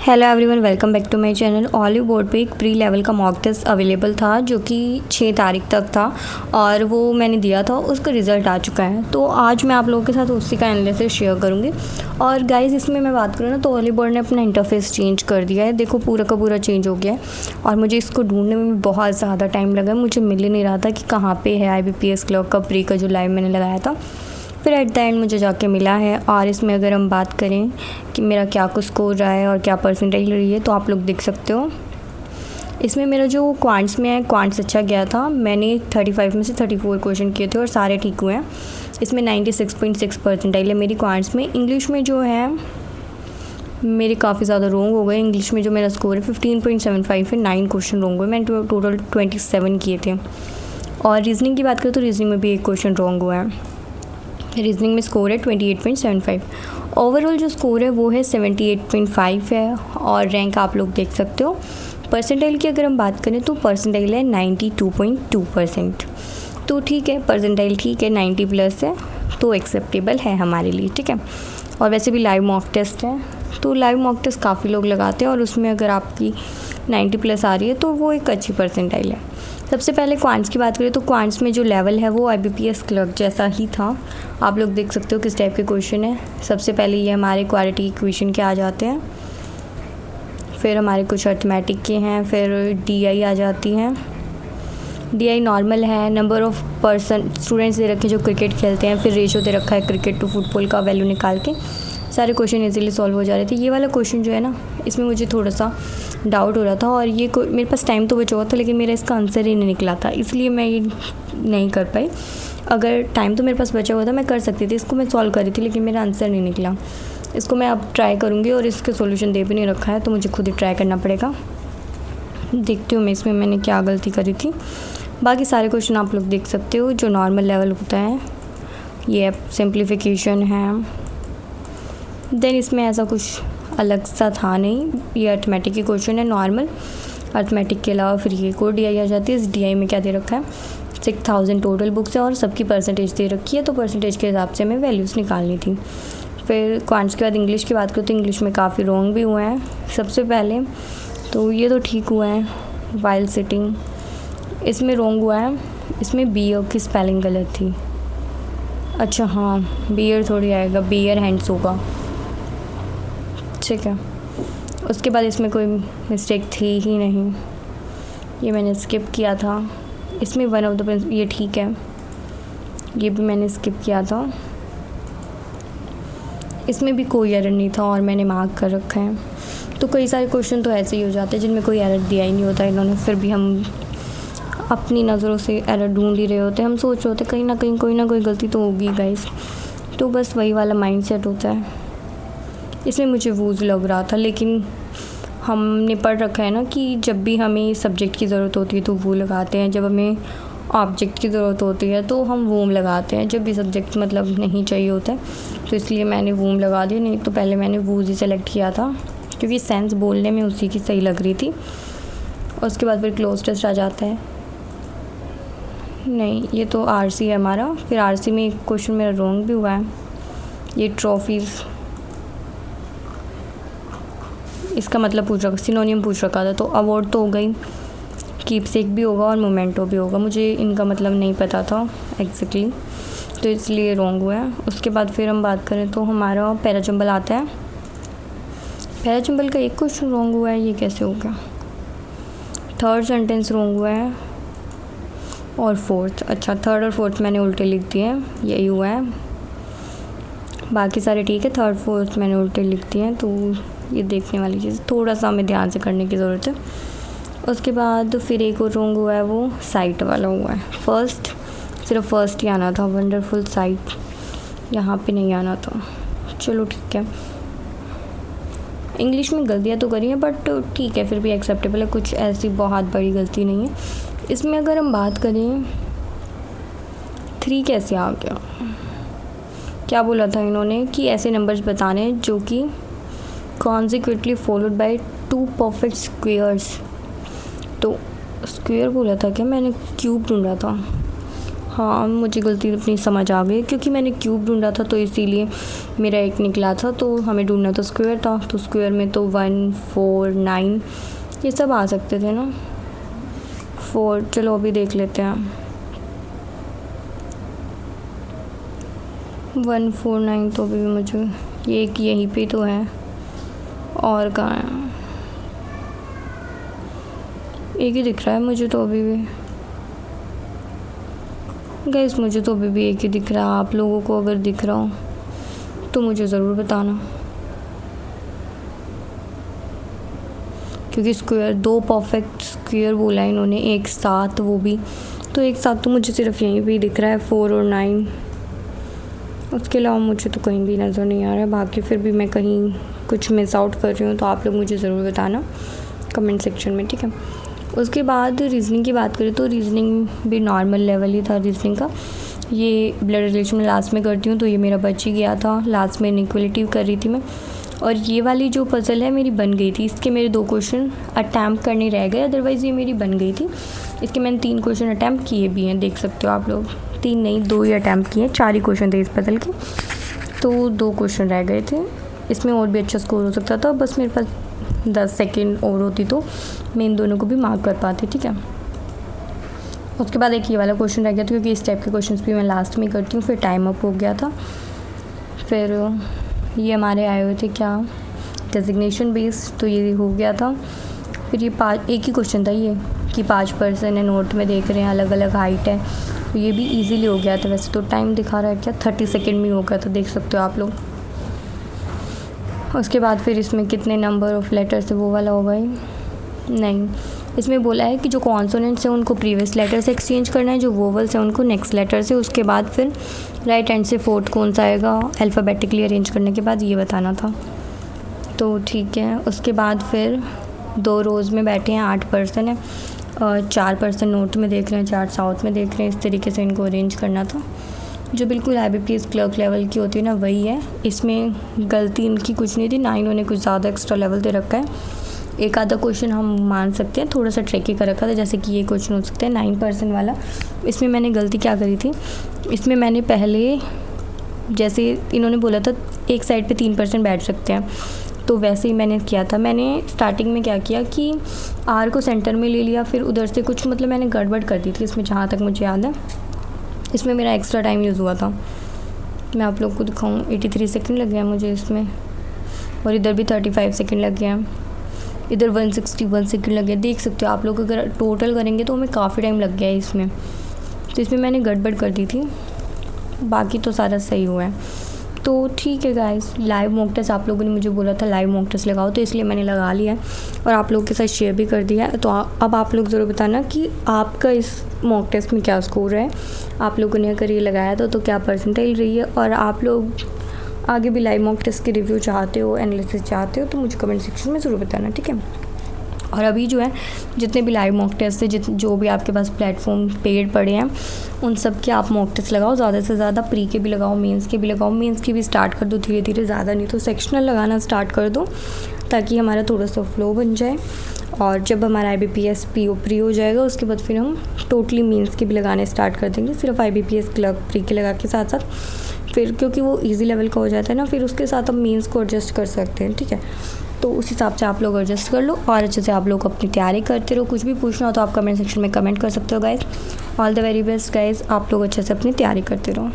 Hello everyone, welcome back to my channel. Oliveboard पे एक pre level का mock test available था जो कि 6 तारीख तक था और वो मैंने दिया था, उसका रिज़ल्ट आ चुका है। तो आज मैं आप लोगों के साथ उसी का एनालिसिस शेयर करूंगी। और गाइस, इसमें मैं बात करूँ ना तो ऑलिव बोर्ड ने अपना इंटरफेस चेंज कर दिया है। देखो, पूरा का पूरा चेंज हो गया है और मुझे इसको ढूंढने में भी बहुत ज़्यादा टाइम लगा। मुझे मिल ही नहीं रहा था कि कहाँ पर है IBPS क्लर्क का प्री का जो लाइव मैंने लगाया था। फिर एट द एंड मुझे जाके मिला है। और इसमें अगर हम बात करें कि मेरा क्या कुछ स्कोर रहा है और क्या परसेंटेज रही है तो आप लोग देख सकते हो। इसमें मेरा जो क्वांट्स में है, क्वांट्स अच्छा गया था। मैंने 35 में से 34 क्वेश्चन किए थे और सारे ठीक हुए हैं। इसमें 96.6 परसेंटाइल है मेरी क्वांट्स में। इंग्लिश में जो है मेरे काफ़ी ज़्यादा रॉन्ग हो गए। इंग्लिश में जो मेरा स्कोर है 15.75 है। 9 क्वेश्चन रॉन्ग हुए। मैंने टोटल 27 किए थे। और रीजनिंग की बात करें तो रीजनिंग में भी एक क्वेश्चन रॉन्ग हुआ है। रीजनिंग में स्कोर है 28.75। ओवरऑल जो स्कोर है वो है 78.5 है। और रैंक आप लोग देख सकते हो। परसेंटाइल की अगर हम बात करें तो परसेंटाइल है 92.2%। तो ठीक है, परसेंटाइल ठीक है, 90 प्लस है तो एक्सेप्टेबल है हमारे लिए, ठीक है। और वैसे भी लाइव मॉक टेस्ट है तो लाइव मॉक टेस्ट काफ़ी लोग लगाते हैं और उसमें अगर आपकी 90 प्लस आ रही है तो वो एक अच्छी परसेंटाइल है। सबसे पहले क्वांट्स की बात करें तो क्वांट्स में जो लेवल है वो IBPS क्लर्क जैसा ही था। आप लोग देख सकते हो किस टाइप के क्वेश्चन है। सबसे पहले ये हमारे क्वालिटी इक्वेशन के आ जाते हैं, फिर हमारे कुछ अर्थमेटिक के हैं, फिर DI आ जाती हैं। DI नॉर्मल है। Number of person students they रखे जो क्रिकेट खेलते हैं, फिर रेशो दे रखा है क्रिकेट टू फुटबॉल का वैल्यू निकाल के। सारे क्वेश्चन इजीली सॉल्व हो जा रहे थे। ये वाला क्वेश्चन जो है ना, इसमें मुझे थोड़ा सा डाउट हो रहा था और ये मेरे पास टाइम तो बचा हुआ था लेकिन मेरा इसका आंसर ही नहीं निकला था, इसलिए मैं ये नहीं कर पाई। अगर टाइम तो मेरे पास बचा हुआ था मैं कर सकती थी, इसको मैं सॉल्व कर रही थी लेकिन मेरा आंसर नहीं निकला। इसको मैं अब ट्राई करूँगी और इसके सॉल्यूशन दे भी नहीं रखा है तो मुझे खुद ही ट्राई करना पड़ेगा। देखती हूँ मैं इसमें मैंने क्या गलती करी थी। बाकी सारे क्वेश्चन आप लोग देख सकते हो जो नॉर्मल लेवल होता है। ये सिंप्लीफिकेशन है। देन इसमें ऐसा कुछ अलग सा था नहीं। ये अर्थमेटिक के क्वेश्चन है नॉर्मल। अर्थमेटिक के अलावा फिर ये कोड DI आ जाती है। इस DI में क्या दे रखा है, 6000 टोटल बुक्स है और सबकी परसेंटेज दे रखी है तो परसेंटेज के हिसाब से हमें वैल्यूज़ निकालनी थी। फिर क्वांट्स के बाद इंग्लिश की बात करो तो इंग्लिश में काफ़ी रॉन्ग भी हुए हैं। सबसे पहले तो ये तो ठीक हुआ है, वाइल सिटिंग। इसमें रॉन्ग हुआ है, इसमें बियर की स्पेलिंग गलत थी। अच्छा हाँ, बियर थोड़ी आएगा, बियर हैंड्स होगा, ठीक है। उसके बाद इसमें कोई मिस्टेक थी ही नहीं, ये मैंने स्किप किया था। इसमें वन ऑफ द ये ठीक है, ये भी मैंने स्किप किया था। इसमें भी कोई एरर नहीं था और मैंने मार्क कर रखा है। तो कई सारे क्वेश्चन तो ऐसे ही हो जाते हैं जिनमें कोई एरर दिया ही नहीं होता इन्होंने, फिर भी हम अपनी नज़रों से एरर ढूंढ ही रहे होते हैं। हम सोच रहे होते कहीं ना कहीं कोई ना कोई गलती तो होगी गाइस। तो बस वही वाला माइंड सेट होता है। इसमें मुझे वूज लग रहा था लेकिन हमने पढ़ रखा है ना कि जब भी हमें सब्जेक्ट की ज़रूरत होती है तो वो लगाते हैं, जब हमें ऑब्जेक्ट की ज़रूरत होती है तो हम वूम लगाते हैं, जब भी सब्जेक्ट मतलब नहीं चाहिए होता है। तो इसलिए मैंने वूम लगा दिया, नहीं तो पहले मैंने वूज ही सेलेक्ट किया था क्योंकि सेंस बोलने में उसी की सही लग रही थी। और उसके बाद फिर क्लोज टेस्ट आ जाता है। नहीं, ये तो RC है हमारा। फिर RC में एक क्वेश्चन मेरा रॉन्ग भी हुआ है। ये ट्रॉफीज़, इसका मतलब पूछ रखा, सिनोनियम पूछ रखा था। तो अवार्ड तो हो गई, कीपसेक भी होगा और मोमेंटो भी होगा। मुझे इनका मतलब नहीं पता था एग्जैक्टली, तो इसलिए रॉन्ग हुआ है। उसके बाद फिर हम बात करें तो हमारा पैराजंबल आता है। पैराजंबल का एक क्वेश्चन रॉन्ग हुआ है, ये कैसे हो गया। थर्ड सेंटेंस रॉन्ग हुआ है और फोर्थ, अच्छा थर्ड और फोर्थ मैंने उल्टे लिख दिए हैं, यही हुआ है। बाकी सारे ठीक है, थर्ड फोर्थ मैंने उल्टे लिख दिए हैं। तो ये देखने वाली चीज़ थोड़ा सा हमें ध्यान से करने की ज़रूरत है। उसके बाद फिर एक और रॉन्ग हुआ है, वो साइट वाला हुआ है। फर्स्ट, सिर्फ फर्स्ट ही आना था, वंडरफुल साइट, यहाँ पे नहीं आना था। चलो ठीक है, इंग्लिश में गलतियाँ तो करी हैं बट ठीक है, फिर भी एक्सेप्टेबल है, कुछ ऐसी बहुत बड़ी गलती नहीं है। इसमें अगर हम बात करें 3 कैसे आ गया, क्या बोला था इन्होंने कि ऐसे नंबर्स बताने जो कि consequently followed by 2 perfect squares. तो स्क्वेयर बोला था क्या, मैंने क्यूब ढूंढा था। हाँ, मुझे गलती अपनी समझ आ गई क्योंकि मैंने क्यूब ढूंढा था तो इसीलिए मेरा एक निकला था। तो हमें ढूंढना तो स्क्वायर था, तो स्क्वायर में तो 1, 4, 9 ये सब आ सकते थे ना। 4 चलो अभी देख लेते हैं। 1, 4, 9 तो अभी भी मुझे ये एक यहीं पे तो है, और कहाँ है? एक ही दिख रहा है मुझे तो अभी भी। गाइस मुझे तो अभी भी एक ही दिख रहा है। आप लोगों को अगर दिख रहा हो तो मुझे ज़रूर बताना, क्योंकि स्क्वायर 2 परफेक्ट स्क्वायर बोला है इन्होंने एक साथ, वो भी तो एक साथ तो मुझे सिर्फ यहीं पे ही दिख रहा है 4 और 9। उसके अलावा मुझे तो कहीं भी नज़र नहीं आ रहा है। बाकी फिर भी मैं कहीं कुछ मिस आउट कर रही हूँ तो आप लोग मुझे ज़रूर बताना कमेंट सेक्शन में, ठीक है। उसके बाद रीजनिंग की बात करें तो रीजनिंग भी नॉर्मल लेवल ही था रीजनिंग का। ये ब्लड रिलेशन में लास्ट में करती हूँ तो ये मेरा बच ही गया था। लास्ट में इनइक्वलिटी कर रही थी मैं, और ये वाली जो पज़ल है मेरी बन गई थी। इसके मेरे 2 क्वेश्चन अटैम्प्ट करने रह गए, अदरवाइज़ ये मेरी बन गई थी। इसके मैंने 3 क्वेश्चन अटैम्प्ट किए भी हैं, देख सकते हो आप लोग। 3 नहीं 2 ही अटैम्प्ट किए, 4 ही क्वेश्चन थे इस पज़ल के, तो 2 क्वेश्चन रह गए थे। इसमें और भी अच्छा स्कोर हो सकता था, बस मेरे पास 10 सेकेंड और होती तो मैं इन दोनों को भी मार्क कर पाती, ठीक है। उसके बाद एक ये वाला क्वेश्चन रह गया था, क्योंकि इस टाइप के क्वेश्चंस भी मैं लास्ट में करती हूँ। फिर टाइम अप हो गया था। फिर ये हमारे आए हुए थे क्या, डेजिग्नेशन बेस्ड, तो ये हो गया था। फिर ये एक ही क्वेश्चन था ये कि 5 पर्सन है, नोट में देख रहे हैं अलग अलग हाइट है, तो ये भी ईजीली हो गया था। वैसे तो टाइम दिखा रहा है क्या 30 सेकेंड में हो गया था, देख सकते हो आप लोग। उसके बाद फिर इसमें कितने नंबर ऑफ़ लेटर्स है वो वाला होगा ही नहीं। इसमें बोला है कि जो कॉन्सोनेंट्स हैं उनको प्रीवियस लेटर से एक्सचेंज करना है, जो वोवल्स हैं उनको नेक्स्ट लेटर से। उसके बाद फिर राइट हैंड से फोर्थ कौन सा आएगा अल्फ़ाबेटिकली अरेंज करने के बाद, ये बताना था। तो ठीक है। उसके बाद फिर 2 रोज़ में बैठे हैं, 8 पर्सन है, और 4 पर्सन नॉर्थ में देख रहे हैं, 4 साउथ में देख रहे हैं। इस तरीके से इनको अरेंज करना था। जो बिल्कुल IBPS क्लर्क लेवल की होती है ना, वही है। इसमें गलती इनकी कुछ नहीं थी, ना इन्होंने कुछ ज़्यादा एक्स्ट्रा लेवल दे रखा है। एक आधा क्वेश्चन हम मान सकते हैं थोड़ा सा ट्रिकी कर रखा था, जैसे कि ये क्वेश्चन हो सकता है 9% वाला। इसमें मैंने गलती क्या करी थी, इसमें मैंने पहले जैसे इन्होंने बोला था एक साइड पे 3% बैठ सकते हैं, तो वैसे ही मैंने किया था। मैंने स्टार्टिंग में क्या किया कि R को सेंटर में ले लिया, फिर उधर से कुछ मतलब मैंने गड़बड़ कर दी थी इसमें, जहाँ तक मुझे याद है। इसमें मेरा एक्स्ट्रा टाइम यूज़ हुआ था, मैं आप लोग को दिखाऊँ। 83 सेकेंड लग गया मुझे इसमें, और इधर भी 35 सेकेंड लग गया, इधर 161 सेकेंड लग गया। देख सकते हो आप लोग, अगर टोटल करेंगे तो हमें काफ़ी टाइम लग गया है इसमें। तो इसमें मैंने गड़बड़ कर दी थी, बाकी तो सारा सही हुआ है। तो ठीक है गाइस, लाइव मॉक टेस्ट आप लोगों ने मुझे बोला था लाइव मॉक टेस्ट लगाओ, तो इसलिए मैंने लगा लिया है और आप लोगों के साथ शेयर भी कर दिया है। तो अब आप लोग ज़रूर बताना कि आपका इस मॉक टेस्ट में क्या स्कोर है, आप लोगों ने अगर ये लगाया था तो क्या परसेंटाइल रही है, और आप लोग आगे भी लाइव मॉक टेस्ट के रिव्यू चाहते हो, एनालिसिस चाहते हो, तो मुझे कमेंट सेक्शन में ज़रूर बताना, ठीक है। और अभी जो है जितने भी लाइव मॉक टेस्ट है, जो भी आपके पास प्लेटफॉर्म पेड पड़े हैं, उन सब के आप मॉक टेस्ट लगाओ, ज़्यादा से ज़्यादा। प्री के भी लगाओ, मेंस के भी लगाओ। मेंस के भी स्टार्ट कर दो धीरे धीरे, ज़्यादा नहीं तो सेक्शनल लगाना स्टार्ट कर दो, ताकि हमारा थोड़ा सा फ्लो बन जाए। और जब हमारा IBPS PO प्री हो जाएगा, उसके बाद फिर हम टोटली मेंस के भी लगाने स्टार्ट कर देंगे, सिर्फ IBPS क्लर्क प्री के लगा के साथ साथ। फिर क्योंकि वो ईजी लेवल का हो जाता है ना, फिर उसके साथ हम मेंस को एडजस्ट कर सकते हैं, ठीक है। तो उस हिसाब से आप लोग एडजस्ट कर लो, और अच्छे से आप लोग अपनी तैयारी करते रहो। कुछ भी पूछना हो तो आप कमेंट सेक्शन में कमेंट कर सकते हो guys. All the very best guys, आप लोग अच्छे से अपनी तैयारी करते रहो।